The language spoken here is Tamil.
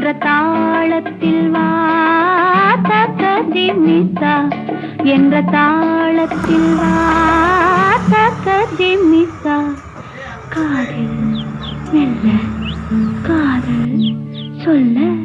என்ற தாளத்தில் வா தக்கதிமிதா என்ற தாளத்தில் வா தக்கதிமிதா காதில் மெல்ல காதல் சொல்ல